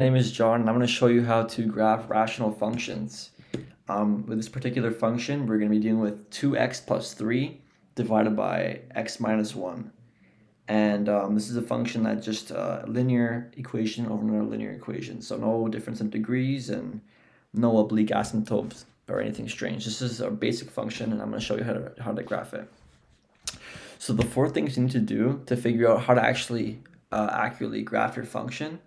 My name is John, and I'm going to show you how to graph rational functions. With this particular function, we're going to be dealing with 2x plus 3 divided by x minus 1. And this is a function that's just a linear equation over another linear equation. So no difference in degrees and no oblique asymptotes or anything strange. This is a basic function, and I'm going to show you how to graph it. So the four things you need to do to figure out how to actually accurately graph your function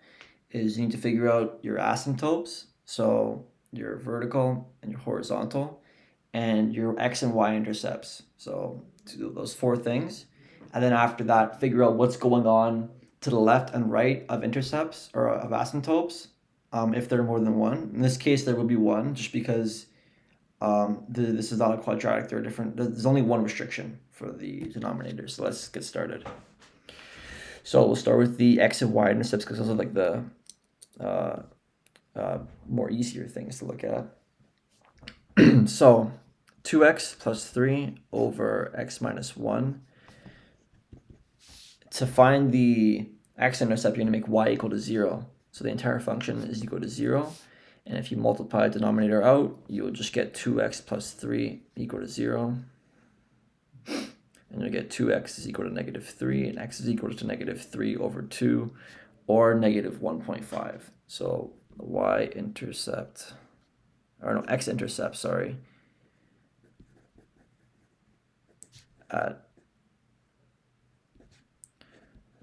is you need to figure out your asymptotes, so your vertical and your horizontal, and your x and y intercepts. So to do those four things. And then after that, figure out what's going on to the left and right of intercepts or of asymptotes, if there are more than one. In this case, there will be one, just because this is not a quadratic. There are different. There's only one restriction for the denominator. So let's get started. So we'll start with the x and y intercepts because those are like the more easier things to look at. So 2x plus 3 over x minus 1. To find the x-intercept, you're going to make y equal to 0. So the entire function is equal to 0. And if you multiply the denominator out, you'll just get 2x plus 3 equal to 0. And you'll get 2x is equal to negative 3, and x is equal to negative 3 over 2, or negative 1.5. So y-intercept, or no, x-intercept, sorry, at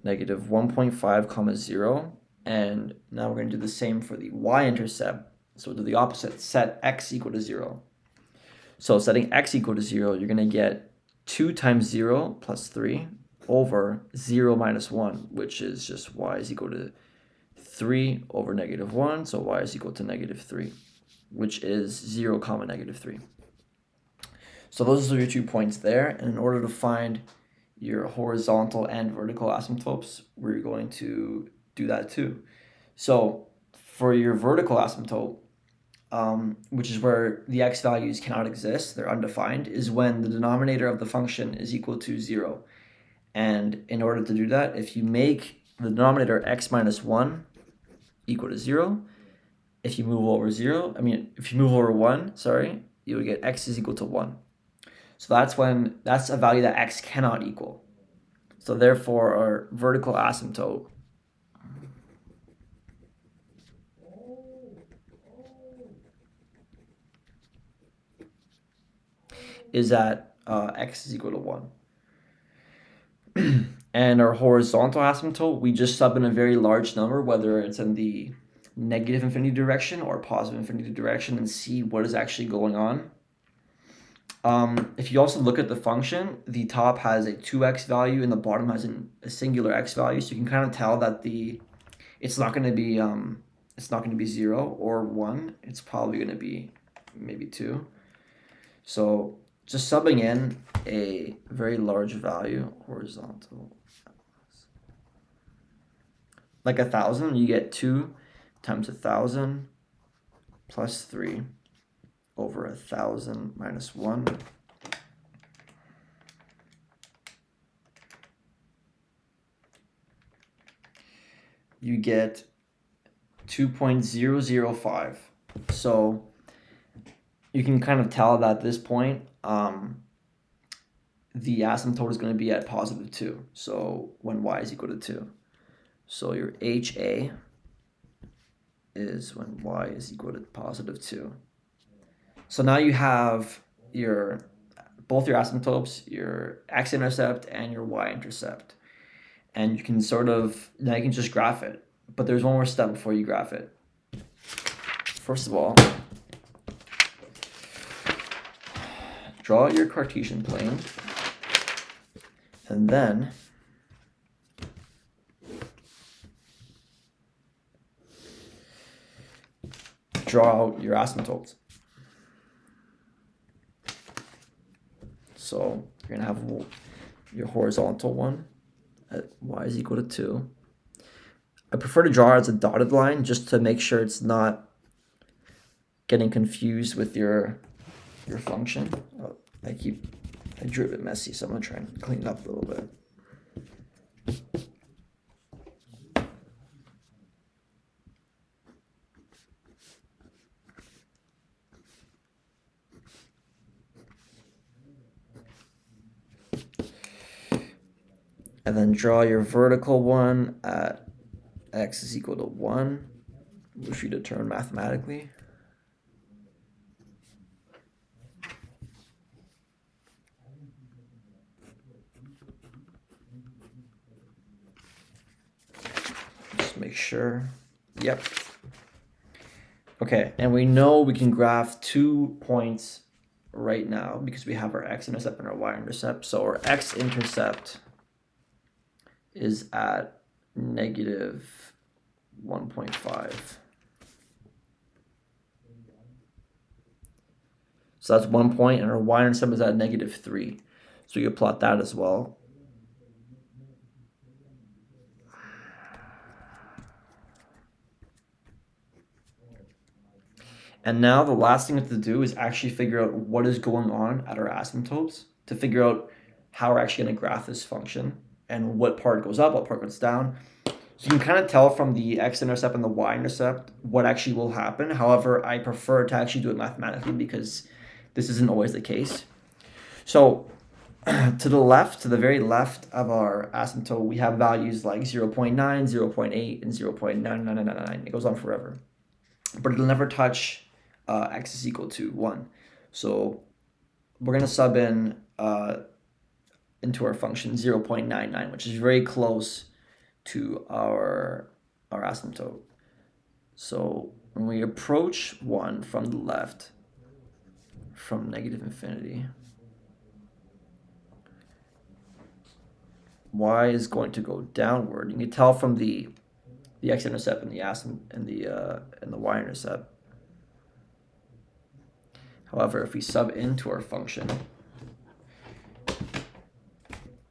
negative 1.5 comma 0. And now we're going to do the same for the y-intercept. So we'll do the opposite, set x equal to 0. So setting x equal to 0, you're going to get 2 times 0 plus 3 over 0 minus 1, which is just y is equal to 3 over negative 1. So y is equal to negative 3, which is 0 comma negative 3. So those are your 2 points there. And in order to find your horizontal and vertical asymptotes, we're going to do that too. So for your vertical asymptote, which is where the x values cannot exist, they're undefined, is when the denominator of the function is equal to 0. And in order to do that, if you make the denominator x minus 1 equal to 0, if you move over 1, you would get x is equal to 1. So that's a value that x cannot equal. So therefore, our vertical asymptote is at x is equal to 1. And our horizontal asymptote, we just sub in a very large number, whether it's in the negative infinity direction or positive infinity direction, and see what is actually going on. If you also look at the function, the top has a 2x value and the bottom has a singular x value, so you can kind of tell that it's not going to be 0 or 1. It's probably going to be maybe 2. So just subbing in a very large value, horizontal, like 1,000, you get 2 times 1,000 plus 3 over 1,000 minus 1. You get 2.005. So you can kind of tell that at this point, the asymptote is going to be at positive 2. So when y is equal to 2. So your HA is when y is equal to positive 2. So now you have both your asymptotes, your x-intercept and your y-intercept. And you can now you can just graph it. But there's one more step before you graph it. First of all, draw your Cartesian plane. And then draw out your asymptotes. So you're going to have your horizontal one at y is equal to 2. I prefer to draw it as a dotted line just to make sure it's not getting confused with your function. I drew it a bit messy, so I'm going to try and clean it up a little bit. And then draw your vertical one at x is equal to 1, which we determine mathematically. Just make sure. Yep. Okay, and we know we can graph 2 points right now because we have our x-intercept and our y-intercept. So our x-intercept is at negative 1.5. So that's 1 point, and our y-intercept is at negative 3. So you can plot that as well. And now the last thing we have to do is actually figure out what is going on at our asymptotes to figure out how we're actually going to graph this function and what part goes up, what part goes down. So you can kind of tell from the x-intercept and the y-intercept what actually will happen. However, I prefer to actually do it mathematically because this isn't always the case. So to the left, to the very left of our asymptote, we have values like 0.9, 0.8, and 0.99999. It goes on forever. But it'll never touch x is equal to 1. So we're going to sub in into our function 0.99, which is very close to our asymptote. So when we approach 1 from the left, from negative infinity, y is going to go downward. You can tell from the x-intercept and the y-intercept. However, if we sub into our function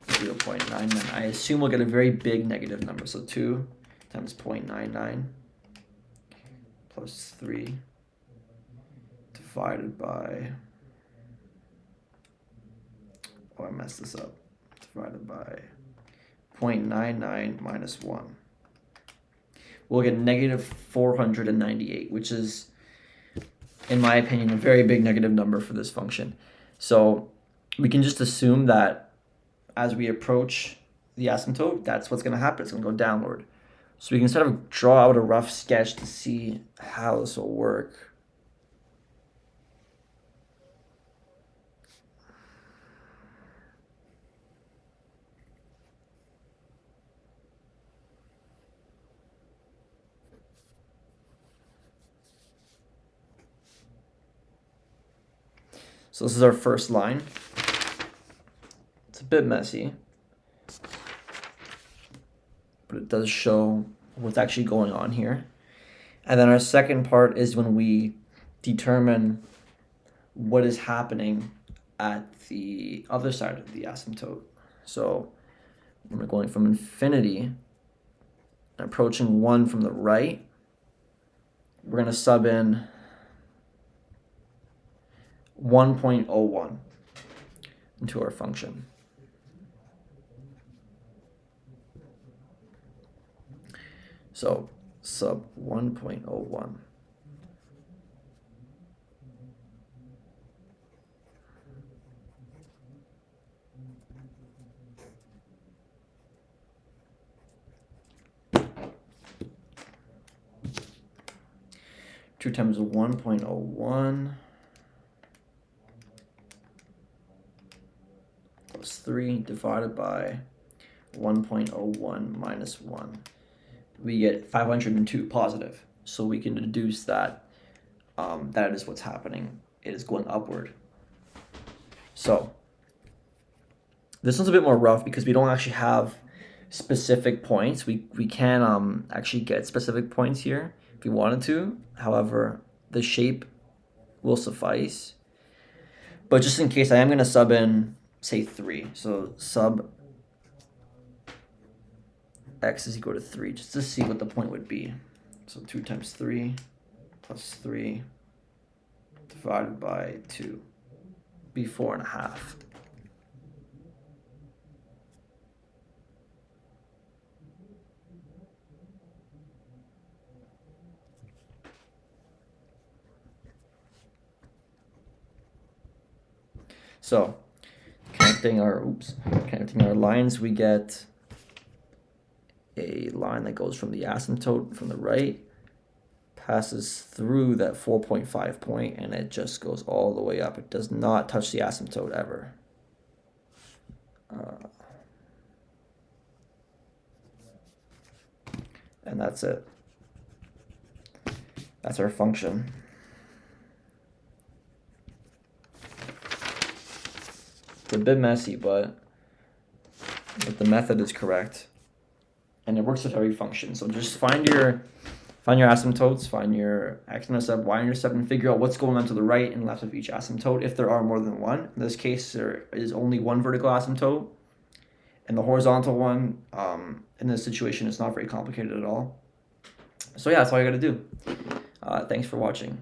0.99, I assume we'll get a very big negative number. So 2 times 0.99 plus 3 divided by, oh, I messed this up, divided by 0.99 minus 1. We'll get negative 498, which is, in my opinion, a very big negative number for this function. So we can just assume that as we approach the asymptote, that's what's going to happen. It's going to go downward. So we can sort of draw out a rough sketch to see how this will work. So this is our first line. It's a bit messy, but it does show what's actually going on here. And then our second part is when we determine what is happening at the other side of the asymptote. So when we're going from infinity and approaching 1 from the right, we're going to sub in 1.01 into our function. So sub 1.01. Two times 1.01 plus 3 divided by 1.01 minus 1. We get 502 positive. So we can deduce that that is what's happening. It is going upward. So this one's a bit more rough because we don't actually have specific points. We can actually get specific points here if we wanted to. However, the shape will suffice. But just in case, I am going to sub in, say, 3. So sub x is equal to 3, just to see what the point would be. So 2 times 3 plus 3 divided by 2, be 4.5. So connecting our lines, we get a line that goes from the asymptote from the right, passes through that 4.5 point, and it just goes all the way up. It does not touch the asymptote ever. And that's it. That's our function. It's a bit messy, but the method is correct. And it works with every function. So just find your asymptotes, find your x-intercept, y-intercept, and figure out what's going on to the right and left of each asymptote if there are more than one. In this case, there is only one vertical asymptote. And the horizontal one, in this situation, is not very complicated at all. So yeah, that's all you got to do. Thanks for watching.